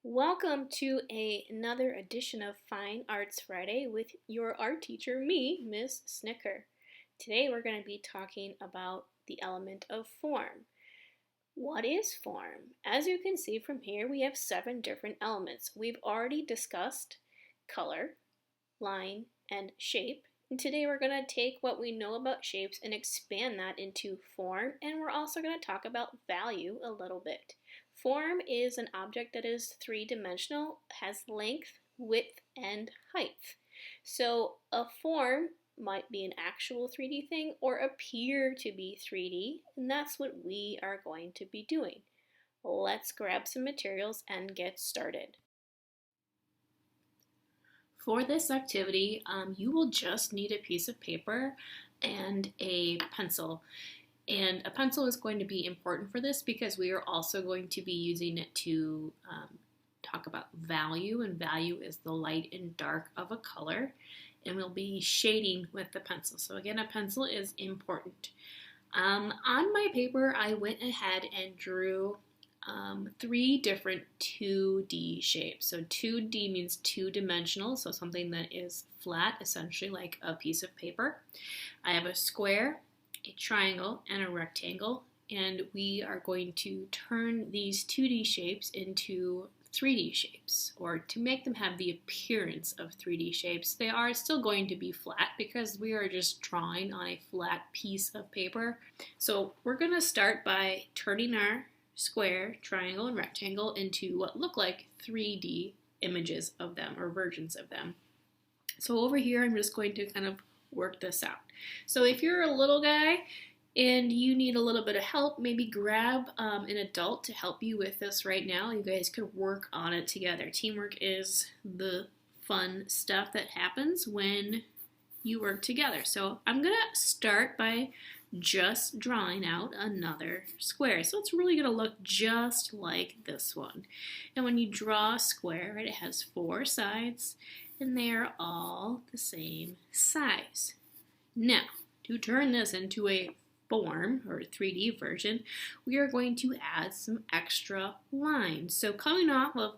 Welcome to another edition of Fine Arts Friday with your art teacher, me, Miss Snicker. Today we're going to be talking about the element of form. What is form? As you can see from here, we have 7 different elements. We've already discussed color, line, and shape. And today we're going to take what we know about shapes and expand that into form, and we're also going to talk about value a little bit. Form is an object that is three-dimensional, has length, width, and height. So a form might be an actual 3D thing or appear to be 3D, and that's what we are going to be doing. Let's grab some materials and get started. For this activity, you will just need a piece of paper and a pencil. And a pencil is going to be important for this because we are also going to be using it to talk about value, and value is the light and dark of a color, and we'll be shading with the pencil. So again, a pencil is important. On my paper, I went ahead and drew 3 different 2D shapes. So 2D means two-dimensional, so something that is flat, essentially like a piece of paper. I have a square, a triangle, and a rectangle, and we are going to turn these 2D shapes into 3D shapes, or to make them have the appearance of 3D shapes. They are still going to be flat because we are just drawing on a flat piece of paper. So we're going to start by turning our square, triangle, and rectangle into what look like 3D images of them, or versions of them. So over here, I'm just going to kind of work this out. So if you're a little guy and you need a little bit of help, maybe grab an adult to help you with this right now. You guys could work on it together. Teamwork is the fun stuff that happens when you work together. So I'm gonna start by just drawing out another square. So it's really gonna look just like this one. And when you draw a square, right, it has 4 sides, and they are all the same size. Now, to turn this into a form, or a 3D version, we are going to add some extra lines. So coming off of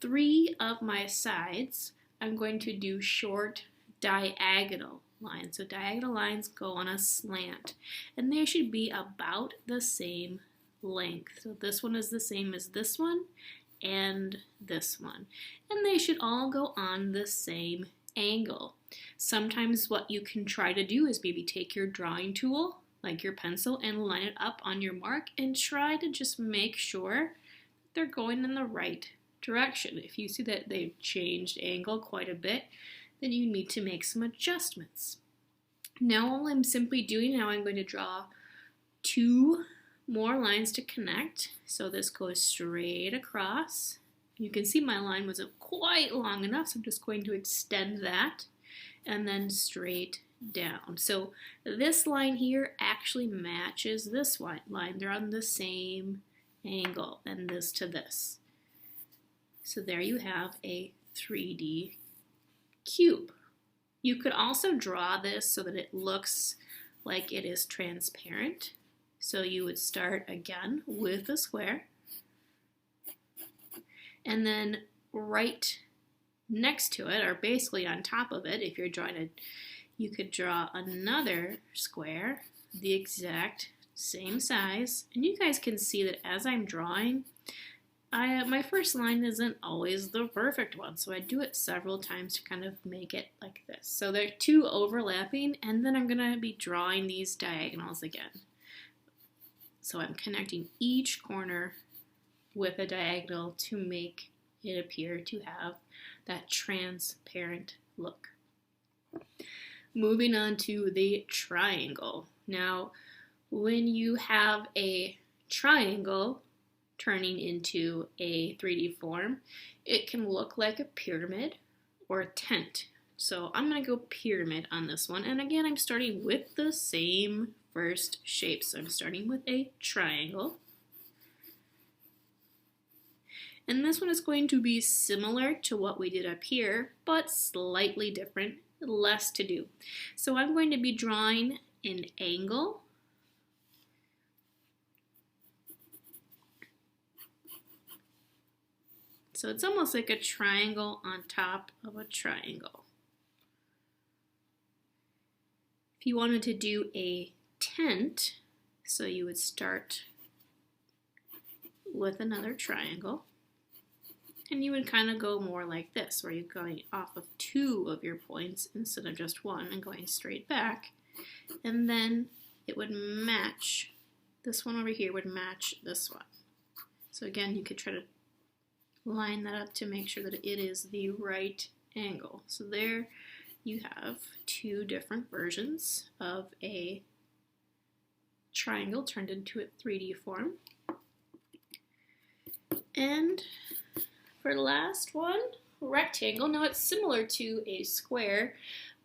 3 of my sides, I'm going to do short diagonal lines. So diagonal lines go on a slant, and they should be about the same length. So this one is the same as this one, and this one, and they should all go on the same angle. Sometimes what you can try to do is maybe take your drawing tool, like your pencil, and line it up on your mark and try to just make sure they're going in the right direction. If you see that they've changed angle quite a bit, then you need to make some adjustments. Now all I'm simply doing now, I'm going to draw 2 more lines to connect. So this goes straight across. You can see my line wasn't quite long enough, so I'm just going to extend that and then straight down. So this line here actually matches this line. They're on the same angle, and this to this. So there you have a 3D cube. You could also draw this so that it looks like it is transparent. So you would start again with a square, and then right next to it, or basically on top of it, if you're drawing it, you could draw another square, the exact same size. And you guys can see that as I'm drawing, my first line isn't always the perfect one, so I do it several times to kind of make it like this. So they're 2 overlapping, and then I'm going to be drawing these diagonals again. So I'm connecting each corner with a diagonal to make it appear to have that transparent look. Moving on to the triangle. Now, when you have a triangle turning into a 3D form, it can look like a pyramid or a tent. So I'm going to go pyramid on this one. And again, I'm starting with the same first shape. So I'm starting with a triangle. And this one is going to be similar to what we did up here, but slightly different, less to do. So I'm going to be drawing an angle So it's almost like a triangle on top of a triangle. If you wanted to do a tent, so you would start with another triangle, and you would kind of go more like this, where you're going off of 2 of your points instead of just 1 and going straight back, and then it would match, this one over here would match this one. So again, you could try to line that up to make sure that it is the right angle. So there you have 2 different versions of a triangle turned into a 3D form. And for the last one, rectangle. Now it's similar to a square,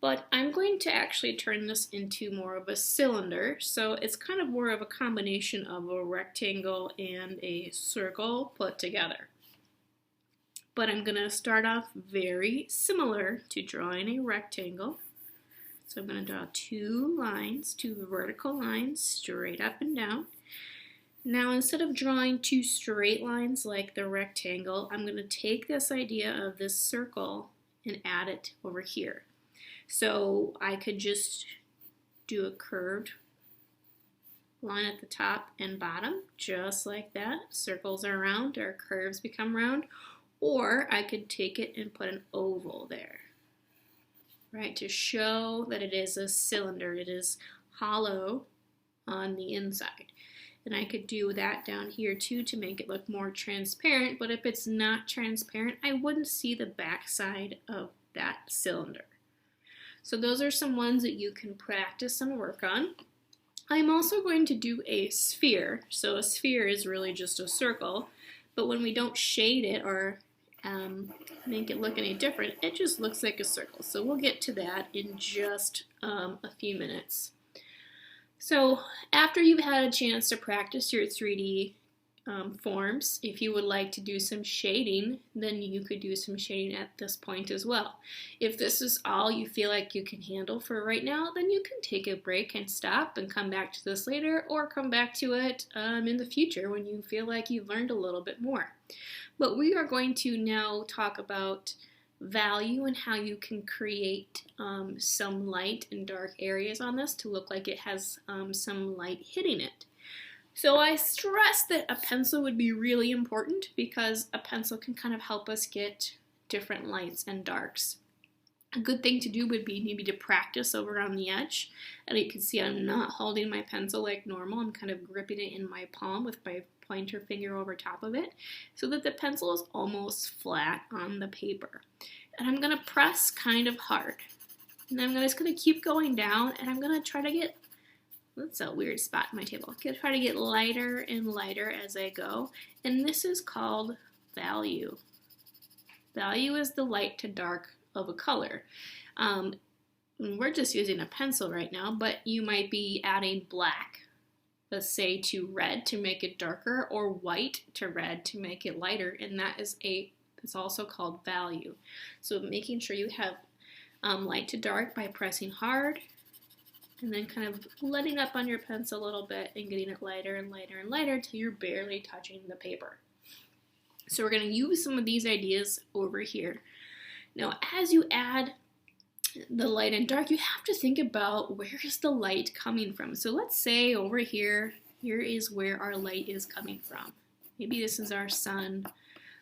but I'm going to actually turn this into more of a cylinder. So it's kind of more of a combination of a rectangle and a circle put together. But I'm going to start off very similar to drawing a rectangle. So I'm going to draw 2 lines, 2 vertical lines straight up and down. Now instead of drawing 2 straight lines like the rectangle, I'm going to take this idea of this circle and add it over here. So I could just do a curved line at the top and bottom, just like that. Circles are round, or curves become round. Or I could take it and put an oval there, right, to show that it is a cylinder. It is hollow on the inside. And I could do that down here too to make it look more transparent, but if it's not transparent, I wouldn't see the back side of that cylinder. So those are some ones that you can practice and work on. I'm also going to do a sphere. So a sphere is really just a circle, but when we don't shade it or make it look any different, it just looks like a circle. So we'll get to that in just a few minutes. So after you've had a chance to practice your 3D forms, if you would like to do some shading, then you could do some shading at this point as well. If this is all you feel like you can handle for right now, then you can take a break and stop and come back to this later, or come back to it in the future when you feel like you've learned a little bit more. But we are going to now talk about value and how you can create some light and dark areas on this to look like it has some light hitting it. So I stressed that a pencil would be really important because a pencil can kind of help us get different lights and darks. A good thing to do would be maybe to practice over on the edge. And you can see I'm not holding my pencil like normal. I'm kind of gripping it in my palm with my pointer finger over top of it so that the pencil is almost flat on the paper. And I'm going to press kind of hard. And then I'm just going to keep going down, and I'm going to try to get, that's a weird spot in my table. I'm going to try to get lighter and lighter as I go. And this is called value. Value is the light to dark of a color. We're just using a pencil right now, but you might be adding black, let's say, to red to make it darker, or white to red to make it lighter, and that is it's also called value. So making sure you have light to dark by pressing hard, and then kind of letting up on your pencil a little bit and getting it lighter and lighter and lighter till you're barely touching the paper. So we're going to use some of these ideas over here. Now, as you add the light and dark, you have to think about where is the light coming from. So let's say over here, here is where our light is coming from. Maybe this is our sun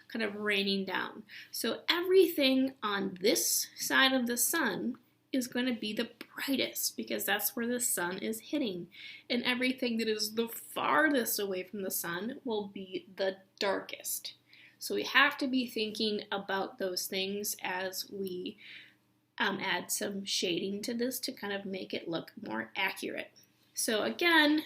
kind of raining down. So everything on this side of the sun is going to be the brightest because that's where the sun is hitting. And everything that is the farthest away from the sun will be the darkest. So we have to be thinking about those things as we add some shading to this to kind of make it look more accurate. So again,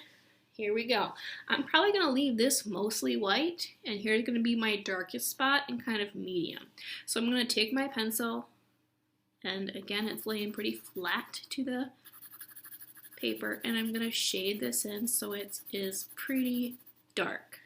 here we go. I'm probably going to leave this mostly white, and here's going to be my darkest spot and kind of medium. So I'm going to take my pencil, and again, it's laying pretty flat to the paper, and I'm going to shade this in so it is pretty dark.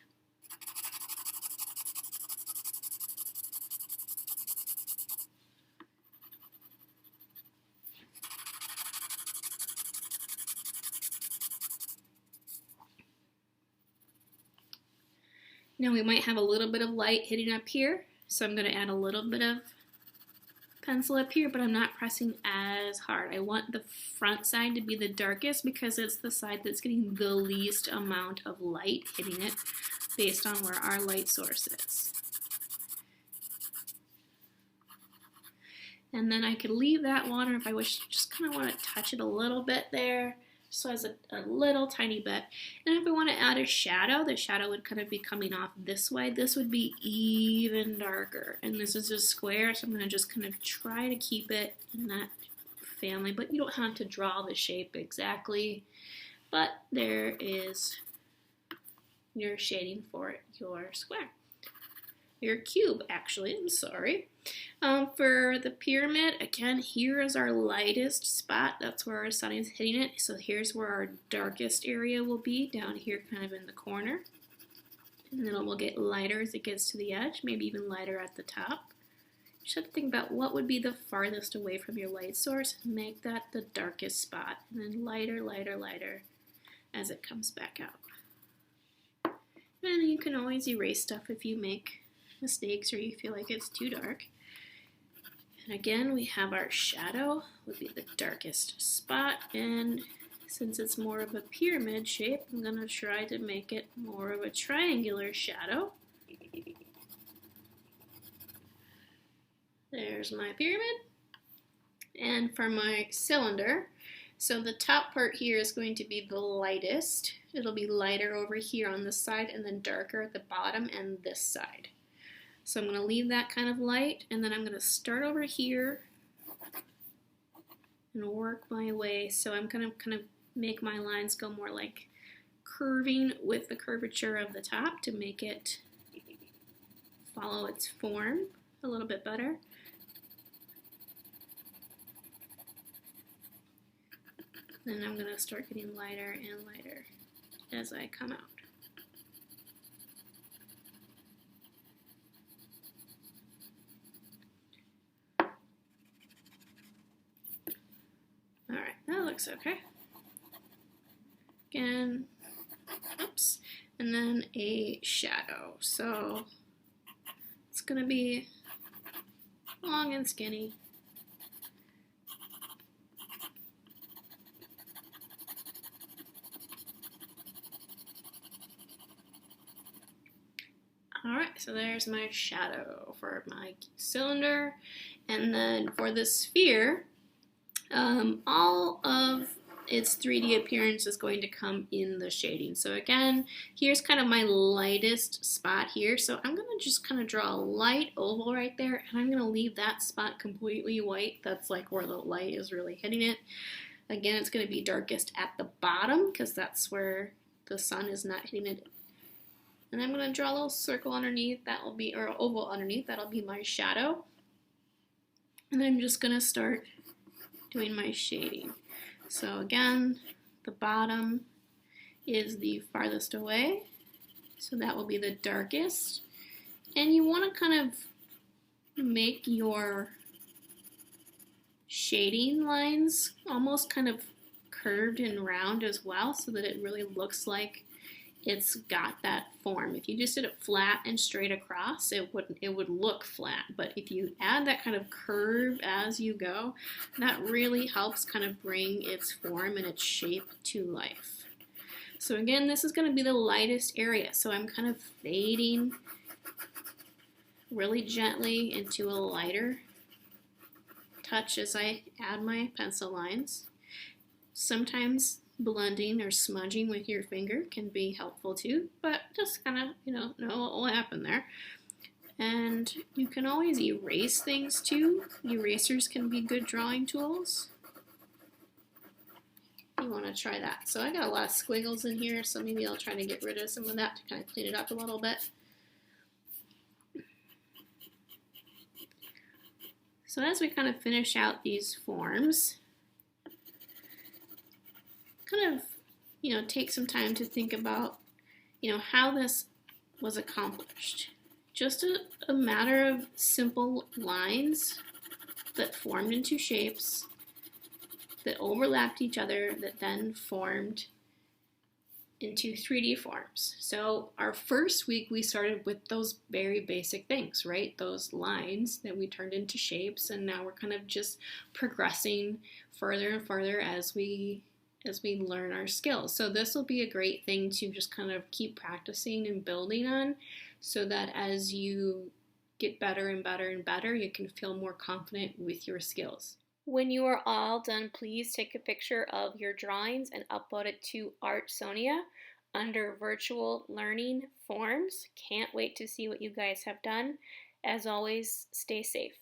Now we might have a little bit of light hitting up here, So I'm going to add a little bit of pencil up here, but I'm not pressing as hard. I want the front side to be the darkest because it's the side that's getting the least amount of light hitting it based on where our light source is. And then I could leave that water if I wish, just kind of want to touch it a little bit there, so as a little tiny bit. And if I want to add a shadow, the shadow would kind of be coming off this way. This would be even darker. And this is a square, so I'm going to just kind of try to keep it in that family. But you don't have to draw the shape exactly. But there is your shading for your square. Your cube, actually, I'm sorry. For the pyramid, again, here is our lightest spot. That's where our sun is hitting it. So here's where our darkest area will be, down here kind of in the corner. And then it will get lighter as it gets to the edge, maybe even lighter at the top. You should have to think about what would be the farthest away from your light source and make that the darkest spot. And then lighter, lighter, lighter as it comes back out. And you can always erase stuff if you make mistakes or you feel like it's too dark. And again, we have our shadow would be the darkest spot, and since it's more of a pyramid shape, I'm going to try to make it more of a triangular shadow. There's my pyramid. And for my cylinder, so the top part here is going to be the lightest. It'll be lighter over here on this side and then darker at the bottom and this side. So I'm going to leave that kind of light, and then I'm going to start over here and work my way. So I'm going to kind of make my lines go more like curving with the curvature of the top to make it follow its form a little bit better. Then I'm going to start getting lighter and lighter as I come out. Alright, that looks okay. Again, oops, and then a shadow. So it's going to be long and skinny. Alright, so there's my shadow for my cylinder. And then for the sphere, all of its 3D appearance is going to come in the shading. So again, here's kind of my lightest spot here. So I'm going to just kind of draw a light oval right there, and I'm going to leave that spot completely white. That's like where the light is really hitting it. Again, it's going to be darkest at the bottom because that's where the sun is not hitting it. And I'm going to draw a little circle underneath, that will be, or oval underneath, that'll be my shadow. And I'm just going to start doing my shading. So again, the bottom is the farthest away, so that will be the darkest. And you want to kind of make your shading lines almost kind of curved and round as well, so that it really looks like it's got that form. If you just did it flat and straight across, it would look flat. But if you add that kind of curve as you go, that really helps kind of bring its form and its shape to life. So again, this is going to be the lightest area. So I'm kind of fading really gently into a lighter touch as I add my pencil lines. Sometimes blending or smudging with your finger can be helpful too, but just kind of, know what will happen there. And you can always erase things too. Erasers can be good drawing tools. You want to try that. So I got a lot of squiggles in here, so maybe I'll try to get rid of some of that to kind of clean it up a little bit. So as we kind of finish out these forms, kind of, take some time to think about, how this was accomplished. Just a matter of simple lines that formed into shapes, that overlapped each other, that then formed into 3D forms. So our first week we started with those very basic things, right? Those lines that we turned into shapes, and now we're kind of just progressing further and further as we learn our skills. So this will be a great thing to just kind of keep practicing and building on, so that as you get better and better and better, you can feel more confident with your skills. When you are all done, please take a picture of your drawings and upload it to Artsonia under virtual learning forms. Can't wait to see what you guys have done. As always, stay safe.